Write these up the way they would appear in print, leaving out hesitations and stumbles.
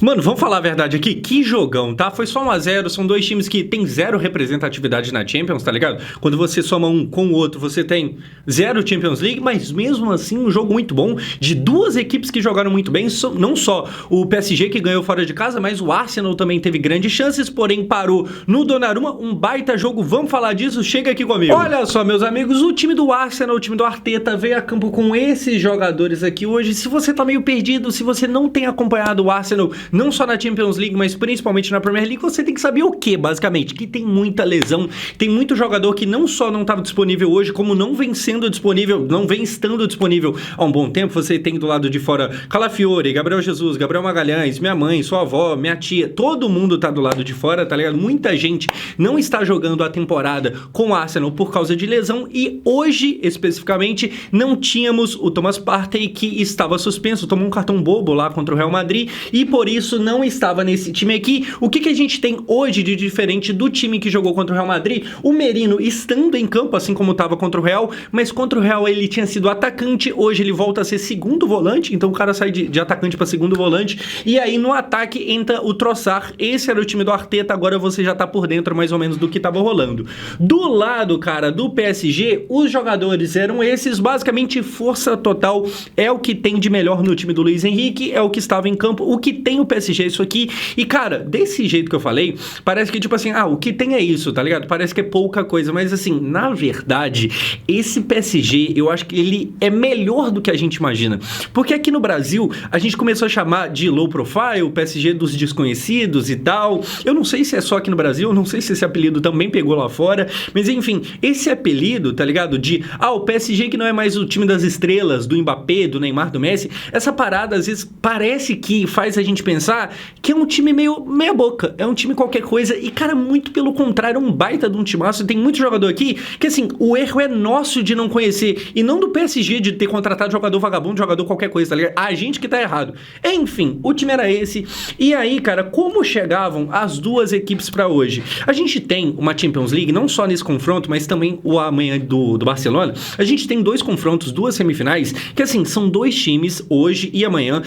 Mano, vamos falar a verdade aqui? Que jogão, tá? Foi só 1-0, são dois times que tem zero representatividade na Champions, tá ligado? Quando você soma um com o outro, você tem zero Champions League, mas mesmo assim um jogo muito bom, de duas equipes que jogaram muito bem, não só o PSG que ganhou fora de casa, mas o Arsenal também teve grandes chances, porém parou no Donnarumma, um baita jogo, vamos falar disso? Chega aqui comigo. Olha só, meus amigos, o time do Arsenal, o time do Arteta veio a campo com esses jogadores aqui hoje. Se você tá meio perdido, se você não tem acompanhado o Arsenal, não só na Champions League, mas principalmente na Premier League, você tem que saber o que, basicamente? Que tem muita lesão, tem muito jogador que não só não estava disponível hoje, como não vem sendo disponível, não vem estando disponível há um bom tempo. Você tem do lado de fora Calafiore, Gabriel Jesus, Gabriel Magalhães, minha mãe, sua avó, minha tia, todo mundo tá do lado de fora, tá ligado? Muita gente não está jogando a temporada com o Arsenal por causa de lesão e hoje, especificamente, não tínhamos o Thomas Partey, que estava suspenso, tomou um cartão bobo lá contra o Real Madrid e por isso não estava nesse time aqui. O que a gente tem hoje de diferente do time que jogou contra o Real Madrid? O Merino estando em campo, assim como estava contra o Real, mas contra o Real ele tinha sido atacante, hoje ele volta a ser segundo volante, então o cara sai de atacante para segundo volante, e aí no ataque entra o Trossard. Esse era o time do Arteta, agora você já tá por dentro mais ou menos do que tava rolando. Do lado, cara, do PSG, os jogadores eram esses, basicamente força total, é o que tem de melhor no time do Luiz Henrique, é o que estava em campo, o que tem o PSG é isso aqui, e cara, desse jeito que eu falei, parece que tipo assim, o que tem é isso, tá ligado? Parece que é pouca coisa, mas assim, na verdade, esse PSG, eu acho que ele é melhor do que a gente imagina, porque aqui no Brasil, a gente começou a chamar de low profile, o PSG dos desconhecidos e tal, eu não sei se é só aqui no Brasil, eu não sei se esse apelido também pegou lá fora, mas enfim, esse apelido, tá ligado? De, o PSG que não é mais o time das estrelas, do Mbappé, do Neymar, do Messi, essa parada às vezes parece que faz a gente pensar que é um time meio meia boca, é um time qualquer coisa, e cara, muito pelo contrário, é um baita de um timaço, tem muito jogador aqui que assim, o erro é nosso de não conhecer, e não do PSG de ter contratado jogador vagabundo, jogador qualquer coisa, tá ligado? A gente que tá errado. Enfim, o time era esse, e aí, cara, como chegavam as duas equipes pra hoje? A gente tem uma Champions League, não só nesse confronto, mas também o amanhã do Barcelona, a gente tem dois confrontos, duas semifinais, que assim, são dois times, hoje e amanhã,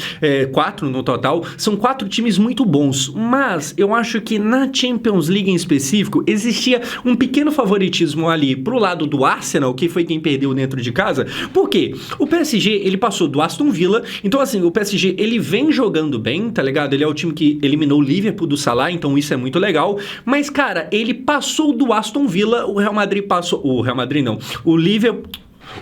4 no total, são 4 times muito bons, mas eu acho que na Champions League em específico, existia um pequeno favoritismo ali pro lado do Arsenal, que foi quem perdeu dentro de casa, porque o PSG, ele passou do Aston Villa, então assim, o PSG, ele vem jogando bem, tá ligado? Ele é o time que eliminou o Liverpool do Salah, então isso é muito legal, mas cara, ele passou do Aston Villa, o Real Madrid passou, o Real Madrid não, o Liverpool,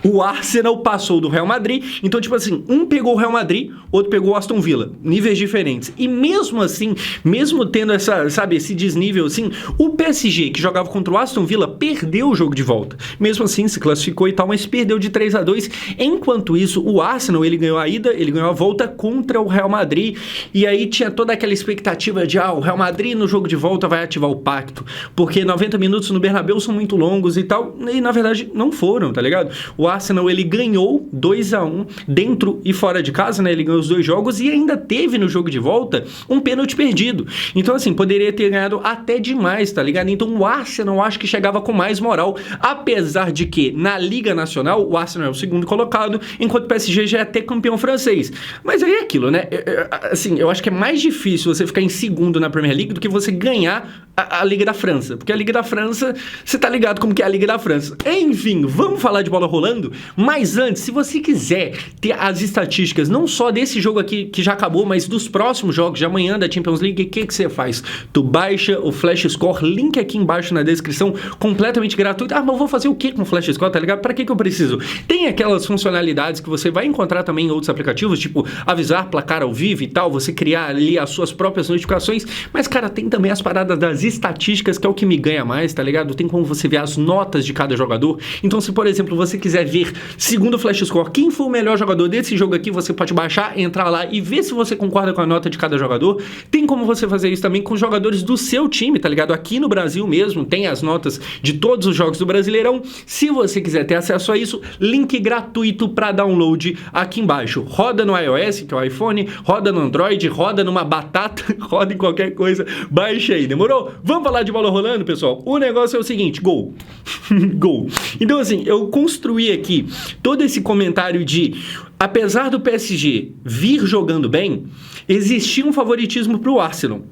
o Arsenal passou do Real Madrid, então tipo assim, um pegou o Real Madrid, outro pegou o Aston Villa, níveis diferentes, e mesmo assim, mesmo tendo essa, sabe, esse desnível assim, o PSG que jogava contra o Aston Villa perdeu o jogo de volta, mesmo assim se classificou e tal, mas perdeu de 3-2, enquanto isso o Arsenal, ele ganhou a ida, ele ganhou a volta contra o Real Madrid, e aí tinha toda aquela expectativa de, o Real Madrid no jogo de volta vai ativar o pacto, porque 90 minutos no Bernabéu são muito longos e tal, e na verdade não foram, tá ligado? O Arsenal, ele ganhou 2-1 dentro e fora de casa, né? Ele ganhou os dois jogos e ainda teve no jogo de volta um pênalti perdido. Então, assim, poderia ter ganhado até demais, tá ligado? Então, o Arsenal, acho que chegava com mais moral, apesar de que na Liga Nacional, o Arsenal é o segundo colocado, enquanto o PSG já é até campeão francês. Mas aí é aquilo, né? Assim, eu acho que é mais difícil você ficar em segundo na Premier League do que você ganhar a Liga da França. Porque a Liga da França, você tá ligado como que é a Liga da França. Enfim, vamos falar de bola rolando? Mas antes, se você quiser ter as estatísticas, não só desse jogo aqui que já acabou, mas dos próximos jogos de amanhã da Champions League, o que você faz? Tu baixa o Flash Score, link aqui embaixo na descrição, completamente gratuito. Mas eu vou fazer o que com o Flash Score, tá ligado? Pra que eu preciso? Tem aquelas funcionalidades que você vai encontrar também em outros aplicativos, tipo avisar, placar ao vivo e tal, você criar ali as suas próprias notificações, mas cara, tem também as paradas das estatísticas, que é o que me ganha mais, tá ligado? Tem como você ver as notas de cada jogador. Então, se por exemplo, você quiser ver, segundo o Flash Score, quem foi o melhor jogador desse jogo aqui, você pode baixar, entrar lá e ver se você concorda com a nota de cada jogador. Tem como você fazer isso também com os jogadores do seu time, tá ligado? Aqui no Brasil mesmo, tem as notas de todos os jogos do Brasileirão. Se você quiser ter acesso a isso, link gratuito para download aqui embaixo. Roda no iOS, que é o iPhone, roda no Android, roda numa batata, roda em qualquer coisa, baixa aí, demorou? Vamos falar de bola rolando, pessoal? O negócio é o seguinte, gol. Gol. Então assim, eu construí construir aqui todo esse comentário de, apesar do PSG vir jogando bem, existia um favoritismo para o Arsenal.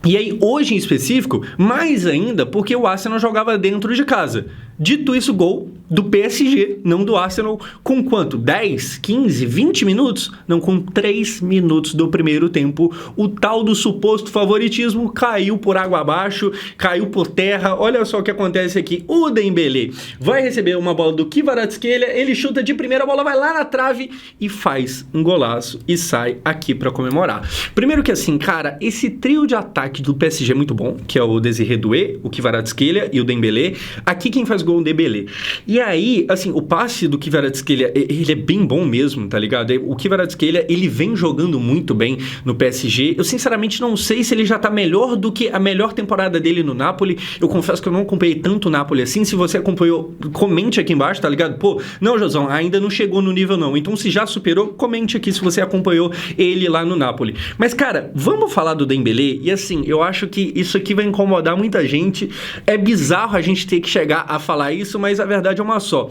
E aí, hoje em específico, mais ainda porque o Arsenal jogava dentro de casa. Dito isso, gol do PSG, não do Arsenal, com quanto? 10, 15, 20 minutos? Não, com 3 minutos do primeiro tempo. O tal do suposto favoritismo caiu por água abaixo, caiu por terra. Olha só o que acontece aqui. O Dembélé vai receber uma bola do Kvaratskhelia, ele chuta de primeira, a bola vai lá na trave e faz um golaço e sai aqui pra comemorar. Primeiro que assim, cara, esse trio de ataque do PSG é muito bom, que é o Désiré Doué, o Kvaratskhelia e o Dembélé. Aqui quem faz gol é o Dembélé. E aí, assim, o passe do Kvaratskhelia, ele é bem bom mesmo, tá ligado? O Kvaratskhelia, ele vem jogando muito bem no PSG. Eu, sinceramente, não sei se ele já tá melhor do que a melhor temporada dele no Napoli. Eu confesso que eu não acompanhei tanto o Napoli assim. Se você acompanhou, comente aqui embaixo, tá ligado? Pô, não, Josão, ainda não chegou no nível não. Então, se já superou, comente aqui se você acompanhou ele lá no Napoli. Mas, cara, vamos falar do Dembélé? E assim, eu acho que isso aqui vai incomodar muita gente. É bizarro a gente ter que chegar a falar isso, mas a verdade é uma só.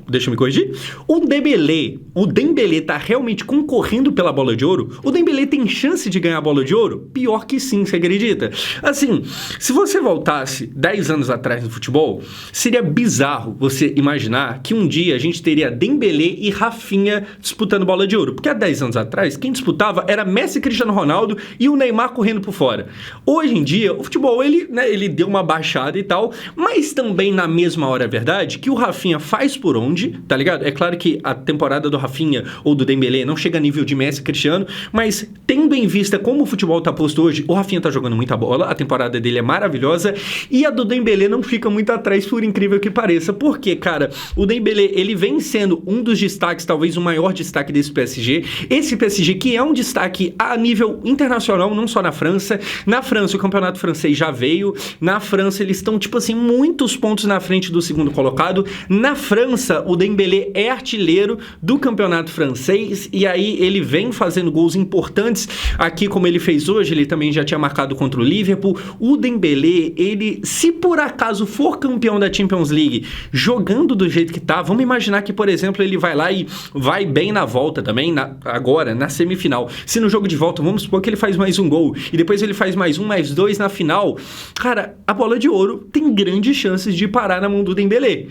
Deixa eu me corrigir. O Dembélé tá realmente concorrendo pela bola de ouro? O Dembélé tem chance de ganhar a bola de ouro? Pior que sim, você acredita? Assim, se você voltasse 10 anos atrás no futebol, seria bizarro você imaginar que um dia a gente teria Dembélé e Rafinha disputando bola de ouro. Porque há 10 anos atrás, quem disputava era Messi, Cristiano Ronaldo e o Neymar correndo por fora. Hoje em dia, o futebol, ele deu uma baixada e tal, mas também na mesma hora é verdade que o Rafinha faz por onde, tá ligado? É claro que a temporada do Rafinha ou do Dembélé não chega a nível de Messi e Cristiano, mas tendo em vista como o futebol tá posto hoje, o Rafinha tá jogando muita bola, a temporada dele é maravilhosa e a do Dembélé não fica muito atrás, por incrível que pareça. Porque, cara, o Dembélé, ele vem sendo um dos destaques, talvez o maior destaque desse PSG. Esse PSG que é um destaque a nível internacional, não só na França. Na França, o campeonato francês já veio. Na França, eles estão, tipo assim, muitos pontos na frente do segundo colocado. Na França, o Dembélé é artilheiro do campeonato francês e aí ele vem fazendo gols importantes aqui, como ele fez hoje. Ele também já tinha marcado contra o Liverpool. O Dembélé, ele, se por acaso for campeão da Champions League, jogando do jeito que tá, vamos imaginar que, por exemplo, ele vai lá e vai bem na volta também, agora, na semifinal. Se no jogo de volta, vamos supor que ele faz mais um gol e depois ele faz mais um, mais dois na final, cara, a bola de ouro tem grandes chances de parar na mão do Dembélé.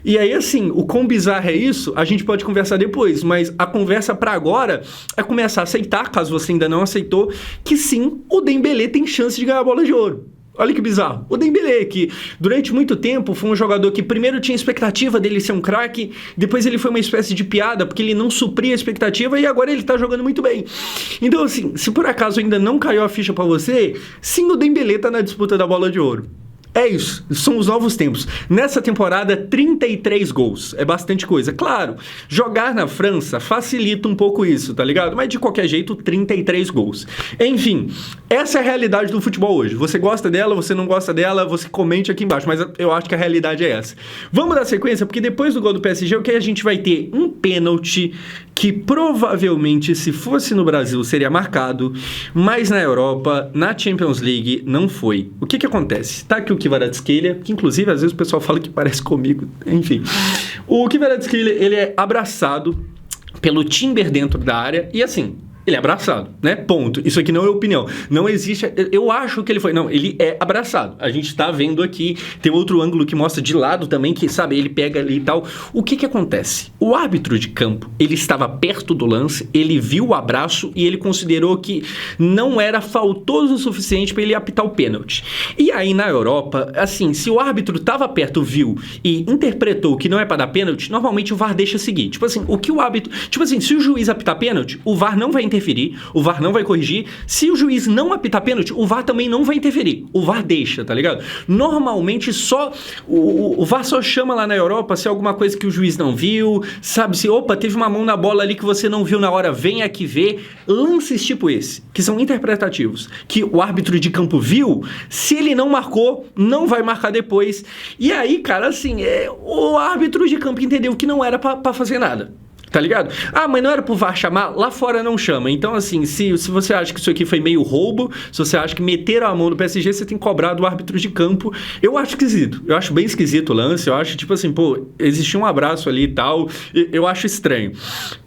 E aí, assim, o quão bizarro é isso, a gente pode conversar depois, mas a conversa pra agora é começar a aceitar, caso você ainda não aceitou, que sim, o Dembélé tem chance de ganhar a bola de ouro. Olha que bizarro. O Dembélé, que durante muito tempo foi um jogador que primeiro tinha expectativa dele ser um craque, depois ele foi uma espécie de piada porque ele não supria a expectativa e agora ele tá jogando muito bem. Então, assim, se por acaso ainda não caiu a ficha pra você, sim, o Dembélé tá na disputa da bola de ouro. É isso, são os novos tempos. Nessa temporada, 33 gols. É bastante coisa. Claro, jogar na França facilita um pouco isso, tá ligado? Mas de qualquer jeito, 33 gols. Enfim, essa é a realidade do futebol hoje. Você gosta dela, você não gosta dela, você comente aqui embaixo, mas eu acho que a realidade é essa. Vamos dar sequência, porque depois do gol do PSG, o que a gente vai ter? Um pênalti que provavelmente, se fosse no Brasil, seria marcado, mas na Europa, na Champions League, não foi. O que acontece? Tá aqui o Kvaratskhelia, que inclusive às vezes o pessoal fala que parece comigo, enfim. O Kvaratskhelia, ele é abraçado pelo Timber dentro da área e assim, ele é abraçado, né? Ponto. Isso aqui não é opinião. Não existe... Eu acho que ele foi... Não, ele é abraçado. A gente tá vendo aqui. Tem outro ângulo que mostra de lado também, que, sabe, ele pega ali e tal. O que acontece? O árbitro de campo, ele estava perto do lance, ele viu o abraço e ele considerou que não era faltoso o suficiente para ele apitar o pênalti. E aí, na Europa, assim, se o árbitro tava perto, viu e interpretou que não é para dar pênalti, normalmente o VAR deixa seguir. Tipo assim, o que o árbitro... Tipo assim, se o juiz apitar pênalti, o VAR não vai interferir, o VAR não vai corrigir. Se o juiz não apitar pênalti, o VAR também não vai interferir. O VAR deixa, tá ligado? Normalmente só o VAR só chama lá na Europa se é alguma coisa que o juiz não viu, sabe? Se, opa, teve uma mão na bola ali que você não viu na hora, vem aqui ver. Lances tipo esse, que são interpretativos, que o árbitro de campo viu, se ele não marcou, não vai marcar depois. E aí, cara, assim, o árbitro de campo entendeu que não era pra fazer nada. tá ligado? Ah, mas não era pro VAR chamar? Lá fora não chama. Então, assim, se você acha que isso aqui foi meio roubo, se você acha que meteram a mão no PSG, você tem que cobrar do árbitro de campo. Eu acho esquisito. Eu acho bem esquisito o lance. Eu acho, tipo assim, pô, existia um abraço ali e tal. Eu acho estranho.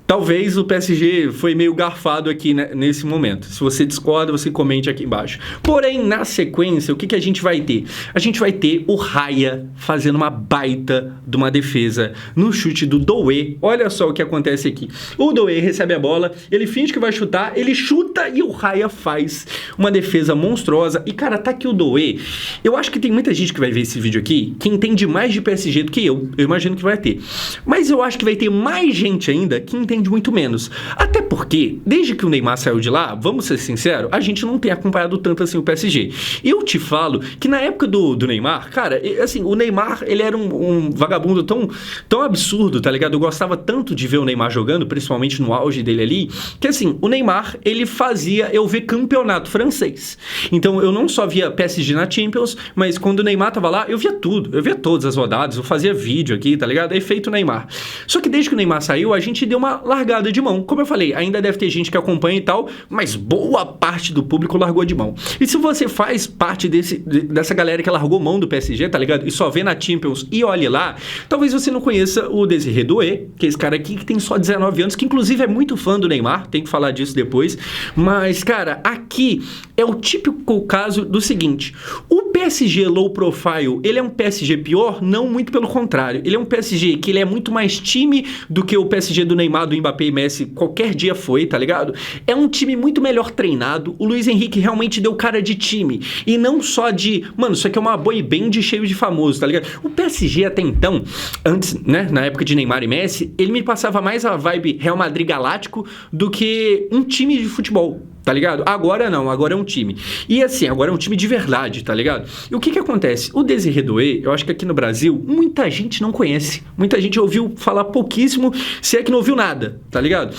Talvez o PSG foi meio garfado aqui, né, nesse momento. Se você discorda, você comente aqui embaixo. Porém, na sequência, o que a gente vai ter? A gente vai ter o Raya fazendo uma baita de uma defesa no chute do Doué. Olha só o que acontece aqui. O Doué recebe a bola, ele finge que vai chutar, ele chuta e o Raya faz uma defesa monstruosa. E, cara, tá aqui o Doué. Eu acho que tem muita gente que vai ver esse vídeo aqui que entende mais de PSG do que eu. Eu imagino que vai ter. Mas eu acho que vai ter mais gente ainda que entende muito menos. Até porque, desde que o Neymar saiu de lá, vamos ser sinceros, a gente não tem acompanhado tanto assim o PSG. Eu te falo que na época do Neymar, cara, assim, o Neymar, ele era um vagabundo tão absurdo, tá ligado? Eu gostava tanto de ver o Neymar jogando, principalmente no auge dele ali, que assim, o Neymar, ele fazia eu ver campeonato francês. Então, eu não só via PSG na Champions, mas quando o Neymar tava lá, eu via tudo. Eu via todas as rodadas, eu fazia vídeo aqui, tá ligado? É feito Neymar. Só que desde que o Neymar saiu, a gente deu uma largada de mão. Como eu falei, ainda deve ter gente que acompanha e tal, mas boa parte do público largou de mão. E se você faz parte dessa galera que largou mão do PSG, tá ligado? E só vê na Champions e olhe lá, talvez você não conheça o Désiré Doué, que é esse cara aqui que tem só 19 anos, que inclusive é muito fã do Neymar, tem que falar disso depois. Mas, cara, aqui é o típico caso do seguinte: o PSG low profile, ele é um PSG pior? Não, muito pelo contrário. Ele é um PSG que ele é muito mais time do que o PSG do Neymar, do Mbappé e Messi qualquer dia foi, tá ligado? É um time muito melhor treinado. O Luiz Henrique realmente deu cara de time e não só de, mano, isso aqui é uma boy band cheio de famosos, tá ligado? O PSG até então, antes, né, na época de Neymar e Messi, ele me passava mais a vibe Real Madrid Galáctico do que um time de futebol, tá ligado? Agora não, agora é um time. E assim, agora é um time de verdade, tá ligado? E o que acontece? O Désiré Doué, eu acho que aqui no Brasil, muita gente não conhece. Muita gente ouviu falar pouquíssimo, se é que não ouviu nada, tá ligado?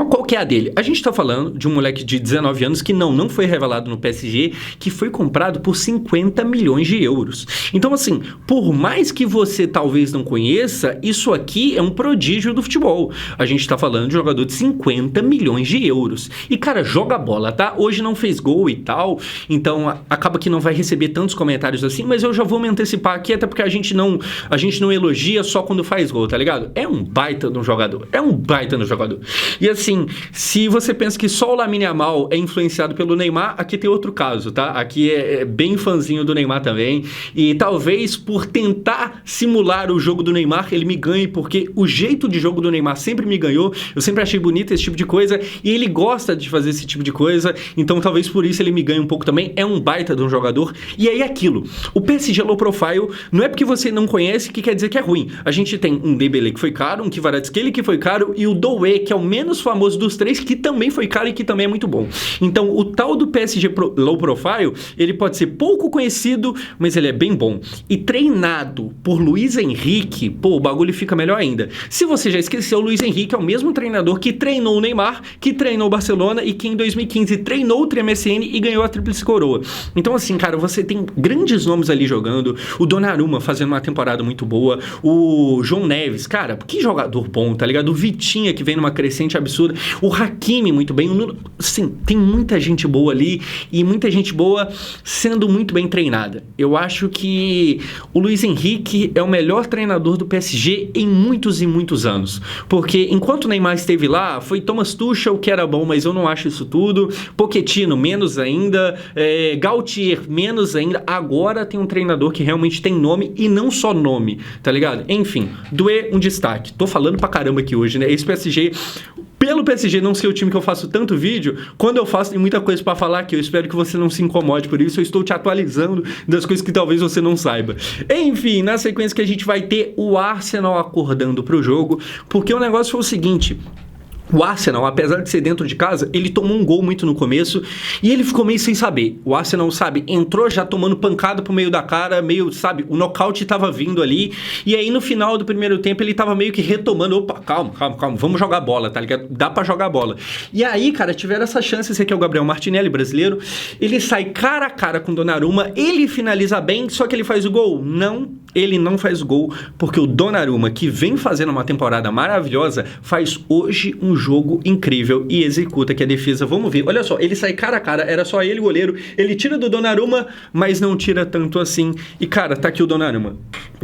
Qual que é a dele? A gente tá falando de um moleque de 19 anos que não foi revelado no PSG, que foi comprado por 50 milhões de euros. Então, assim, por mais que você talvez não conheça, isso aqui é um prodígio do futebol. A gente tá falando de um jogador de 50 milhões de euros. E, cara, joga bola, tá? Hoje não fez gol e tal, então acaba que não vai receber tantos comentários assim, mas eu já vou me antecipar aqui, até porque a gente não elogia só quando faz gol, tá ligado? É um baita no jogador. É um baita no jogador. E assim, se você pensa que só o Lamine Yamal é influenciado pelo Neymar, aqui tem outro caso, tá? Aqui é bem fãzinho do Neymar também. E talvez por tentar simular o jogo do Neymar, ele me ganhe, porque o jeito de jogo do Neymar sempre me ganhou. Eu sempre achei bonito esse tipo de coisa e ele gosta de fazer esse tipo de coisa. Então talvez por isso ele me ganhe um pouco também. É um baita de um jogador. E aí aquilo, o PSG low profile não é porque você não conhece que quer dizer que é ruim. A gente tem um Dembélé que foi caro, um Kvaratskhelia que foi caro e o Doué, que é o menos famoso dos três, que também foi caro e que também é muito bom. Então, o tal do PSG low profile, ele pode ser pouco conhecido, mas ele é bem bom. E treinado por Luiz Henrique, pô, o bagulho fica melhor ainda. Se você já esqueceu, o Luiz Henrique é o mesmo treinador que treinou o Neymar, que treinou o Barcelona e que em 2015 treinou o MSN e ganhou a Tríplice Coroa. Então, assim, cara, você tem grandes nomes ali jogando, o Donnarumma fazendo uma temporada muito boa, o João Neves, cara, que jogador bom, tá ligado? O Vitinha, que vem numa crescente absurda, o Hakimi muito bem, sim, tem muita gente boa ali e muita gente boa sendo muito bem treinada. Eu acho que o Luiz Henrique é o melhor treinador do PSG em muitos e muitos anos, porque enquanto o Neymar esteve lá, foi Thomas Tuchel que era bom, mas eu não acho isso tudo, Pochettino menos ainda, Galtier menos ainda, agora tem um treinador que realmente tem nome e não só nome, tá ligado? Enfim, Doué um destaque, tô falando pra caramba aqui hoje, né? Esse PSG, pelo PSG não ser o time que eu faço tanto vídeo, quando eu faço tem muita coisa pra falar aqui, eu espero que você não se incomode por isso, eu estou te atualizando das coisas que talvez você não saiba. Enfim, na sequência que a gente vai ter o Arsenal acordando pro jogo, porque o negócio foi o seguinte: o Arsenal, apesar de ser dentro de casa, ele tomou um gol muito no começo e ele ficou meio sem saber. O Arsenal, sabe, entrou já tomando pancada pro meio da cara, meio, sabe, o nocaute tava vindo ali. E aí no final do primeiro tempo ele tava meio que retomando, opa, calma, vamos jogar bola, tá ligado? Dá pra jogar bola. E aí, cara, tiveram essa chance, esse aqui é o Gabriel Martinelli, brasileiro, ele sai cara a cara com o Donnarumma, ele finaliza bem, só que ele faz o gol? Não. ele não faz gol porque o Donnarumma, que vem fazendo uma temporada maravilhosa, faz hoje um jogo incrível e executa que a defesa, vamos ver, olha só, ele sai cara a cara, era só ele o goleiro, ele tira do Donnarumma, mas não tira tanto assim, e cara, tá aqui o Donnarumma,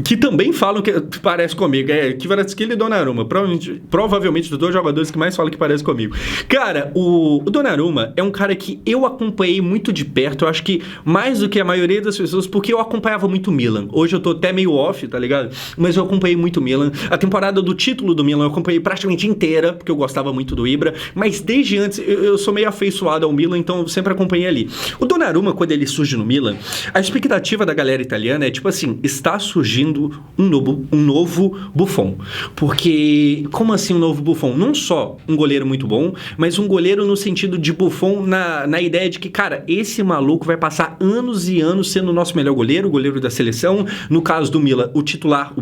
que também falam que parece comigo, Kvaratskhelia e Donnarumma, provavelmente dos dois jogadores que mais falam que parece comigo. Cara, o Donnarumma é um cara que eu acompanhei muito de perto, eu acho que mais do que a maioria das pessoas, porque eu acompanhava muito o Milan. Hoje eu tô até meio off, tá ligado? Mas eu acompanhei muito o Milan. A temporada do título do Milan eu acompanhei praticamente inteira, porque eu gostava muito do Ibra, mas desde antes eu sou meio afeiçoado ao Milan, então eu sempre acompanhei ali. O Donnarumma, quando ele surge no Milan, a expectativa da galera italiana é tipo assim, está surgindo um novo Buffon. Porque, como assim um novo Buffon? Não só um goleiro muito bom, mas um goleiro no sentido de Buffon na ideia de que, cara, esse maluco vai passar anos e anos sendo o nosso melhor goleiro, o goleiro da seleção. No caso do Milan, o titular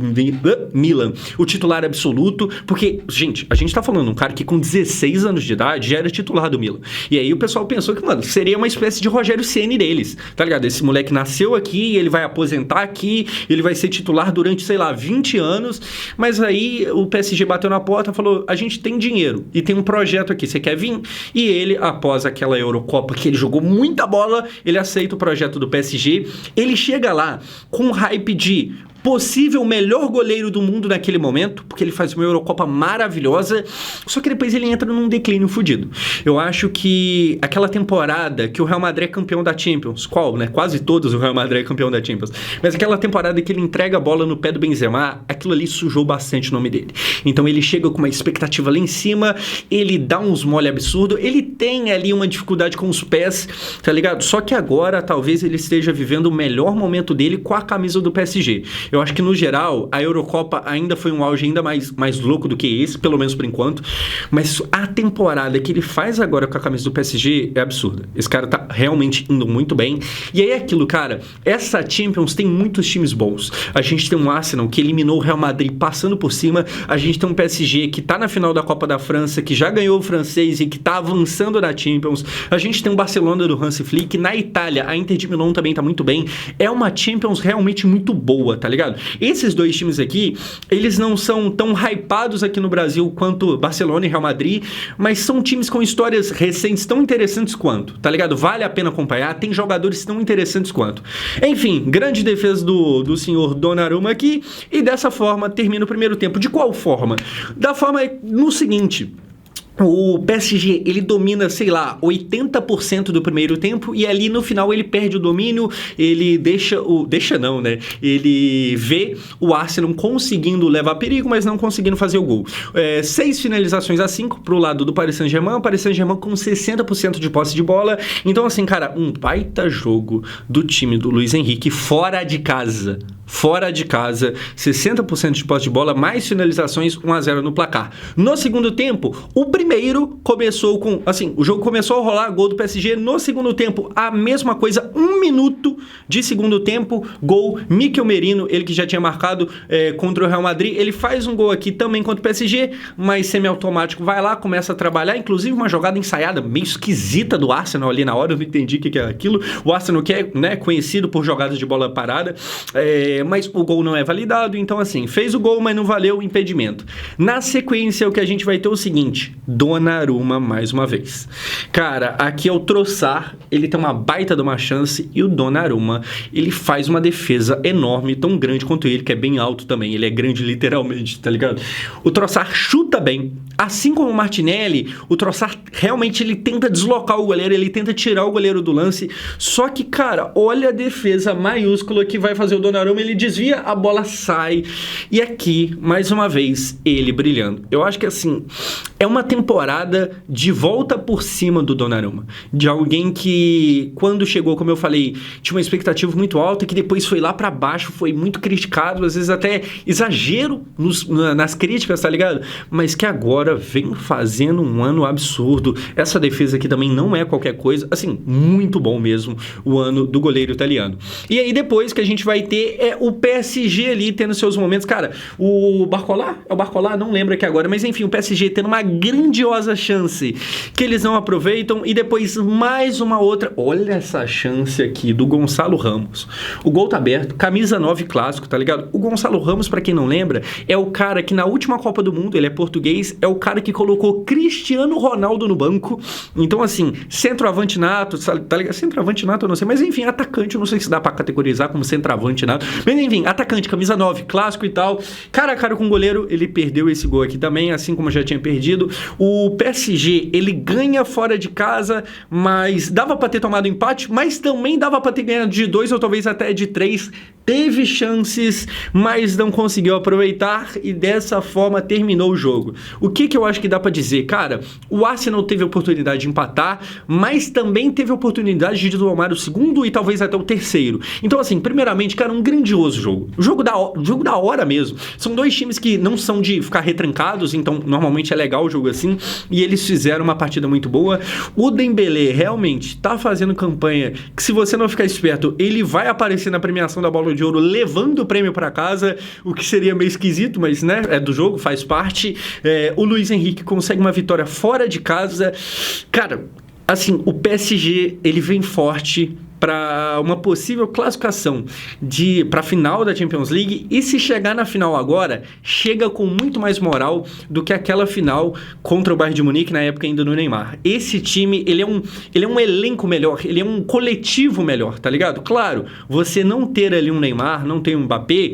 absoluto, porque, gente, a gente tá falando de um cara que com 16 anos de idade já era titular do Milan. E aí o pessoal pensou que, mano, seria uma espécie de Rogério Ceni deles, tá ligado? Esse moleque nasceu aqui, ele vai aposentar aqui, ele vai ser titular durante, sei lá, 20 anos, mas aí o PSG bateu na porta e falou, a gente tem dinheiro e tem um projeto aqui, você quer vir? E ele, após aquela Eurocopa que ele jogou muita bola, ele aceita o projeto do PSG, ele chega lá com um hype de possível melhor goleiro do mundo naquele momento, porque ele faz uma Eurocopa maravilhosa, só que depois ele entra num declínio fudido. Eu acho que aquela temporada que o Real Madrid é campeão da Champions, quase todos o Real Madrid é campeão da Champions, mas aquela temporada que ele entrega a bola no pé do Benzema, aquilo ali sujou bastante o nome dele. Então ele chega com uma expectativa lá em cima, ele dá uns mole absurdo, ele tem ali uma dificuldade com os pés, tá ligado? Só que agora talvez ele esteja vivendo o melhor momento dele com a camisa do PSG. Eu acho que, no geral, a Eurocopa ainda foi um auge ainda mais louco do que esse, pelo menos por enquanto. Mas a temporada que ele faz agora com a camisa do PSG é absurda. Esse cara tá realmente indo muito bem. E aí é aquilo, cara, essa Champions tem muitos times bons. A gente tem um Arsenal que eliminou o Real Madrid passando por cima. A gente tem um PSG que tá na final da Copa da França, que já ganhou o francês e que tá avançando na Champions. A gente tem um Barcelona do Hansi Flick. Na Itália, a Inter de Milão também tá muito bem. É uma Champions realmente muito boa, tá ligado? Esses dois times aqui, eles não são tão hypados aqui no Brasil quanto Barcelona e Real Madrid, mas são times com histórias recentes tão interessantes quanto, tá ligado? Vale a pena acompanhar, tem jogadores tão interessantes quanto. Enfim, grande defesa do senhor Donnarumma aqui, e dessa forma termina o primeiro tempo. De qual forma? Da forma no seguinte: o PSG, ele domina, sei lá, 80% do primeiro tempo e ali no final ele perde o domínio, ele ele vê o Arsenal conseguindo levar perigo, mas não conseguindo fazer o gol. 6 finalizações a 5 pro lado do Paris Saint-Germain, o Paris Saint-Germain com 60% de posse de bola. Então assim, cara, um baita jogo do time do Luiz Henrique fora de casa, 60% de posse de bola, mais finalizações, 1-0 no placar. No segundo tempo, o primeiro começou com, assim, o jogo começou a rolar, gol do PSG. No segundo tempo, a mesma coisa, 1 minuto de segundo tempo, gol, Mikel Merino, ele que já tinha marcado contra o Real Madrid, ele faz um gol aqui também contra o PSG, mas semiautomático, vai lá, começa a trabalhar, inclusive uma jogada ensaiada meio esquisita do Arsenal ali na hora, eu não entendi o que é aquilo. O Arsenal que é, né, conhecido por jogadas de bola parada, mas o gol não é validado, então assim, fez o gol, mas não valeu o impedimento. Na sequência, o que a gente vai ter é o seguinte: Donnarumma mais uma vez. Cara, aqui é o Trossard, ele tem uma baita de uma chance, e o Donnarumma, ele faz uma defesa enorme, tão grande quanto ele, que é bem alto também, ele é grande literalmente, tá ligado? O Trossard chuta bem, assim como o Martinelli, o Trossard realmente ele tenta deslocar o goleiro, ele tenta tirar o goleiro do lance, só que, cara, olha a defesa maiúscula que vai fazer o Donnarumma, ele desvia, a bola sai, e aqui, mais uma vez, ele brilhando. Eu acho que, assim, é uma temporada de volta por cima do Donnarumma, de alguém que, quando chegou, como eu falei, tinha uma expectativa muito alta, que depois foi lá pra baixo, foi muito criticado, às vezes até exagero nas críticas, tá ligado? Mas que agora vem fazendo um ano absurdo. Essa defesa aqui também não é qualquer coisa, assim, muito bom mesmo o ano do goleiro italiano. E aí depois que a gente vai ter o PSG ali tendo seus momentos. Cara, o Barcola? É o Barcola? Não lembro aqui agora, mas enfim, o PSG tendo uma grandiosa chance que eles não aproveitam e depois mais uma outra. Olha essa chance aqui do Gonçalo Ramos. O gol tá aberto, camisa 9 clássico, tá ligado? O Gonçalo Ramos, pra quem não lembra, é o cara que na última Copa do Mundo, ele é português, é o cara que colocou Cristiano Ronaldo no banco. Então, assim, centroavante nato, tá ligado? Centroavante nato eu não sei, mas enfim, atacante, eu não sei se dá pra categorizar como centroavante nato. Mas enfim, atacante, camisa 9, clássico e tal. Cara a cara com o goleiro, ele perdeu esse gol aqui também, assim como já tinha perdido. O PSG, ele ganha fora de casa, mas dava pra ter tomado empate, mas também dava pra ter ganhado de 2 ou talvez até de 3. Teve chances, mas não conseguiu aproveitar e dessa forma terminou o jogo. O que eu acho que dá pra dizer? Cara, o Arsenal teve a oportunidade de empatar, mas também teve a oportunidade de tomar o segundo e talvez até o terceiro. Então, assim, primeiramente, cara, um grandioso jogo. Jogo da hora mesmo. São dois times que não são de ficar retrancados, então normalmente é legal o jogo assim, e eles fizeram uma partida muito boa. O Dembélé realmente tá fazendo campanha que, se você não ficar esperto, ele vai aparecer na premiação da Bola de Ouro levando o prêmio pra casa, o que seria meio esquisito, mas né, é do jogo, faz parte. O Luiz Henrique consegue uma vitória fora de casa. Cara, assim, o PSG, ele vem forte para uma possível classificação para a final da Champions League, e se chegar na final agora, chega com muito mais moral do que aquela final contra o Bayern de Munique, na época ainda no Neymar. Esse time, ele é um elenco melhor, ele é um coletivo melhor, tá ligado? Claro, você não ter ali um Neymar, não ter um Mbappé,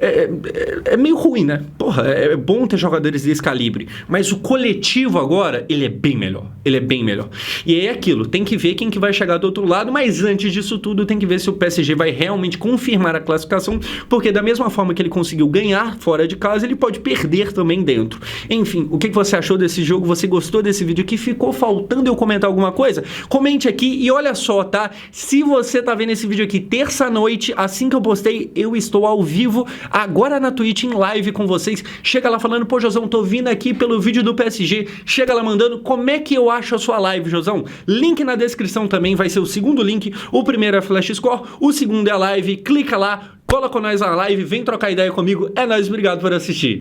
é meio ruim, né? Porra, é bom ter jogadores desse calibre, mas o coletivo agora, ele é bem melhor. Ele é bem melhor. E é aquilo, tem que ver quem que vai chegar do outro lado, mas antes disso tudo, tem que ver se o PSG vai realmente confirmar a classificação, porque da mesma forma que ele conseguiu ganhar fora de casa, ele pode perder também dentro. Enfim, o que você achou desse jogo? Você gostou desse vídeo aqui? Ficou faltando eu comentar alguma coisa? Comente aqui e olha só, tá? Se você tá vendo esse vídeo aqui terça-noite, assim que eu postei, eu estou ao vivo agora na Twitch, em live com vocês. Chega lá falando, pô, Josão, tô vindo aqui pelo vídeo do PSG. Chega lá mandando como é que eu acho a sua live, Josão. Link na descrição também, vai ser o segundo link. O primeiro é Flash Score, o segundo é a live. Clica lá, cola com nós na live, vem trocar ideia comigo. É nóis, obrigado por assistir.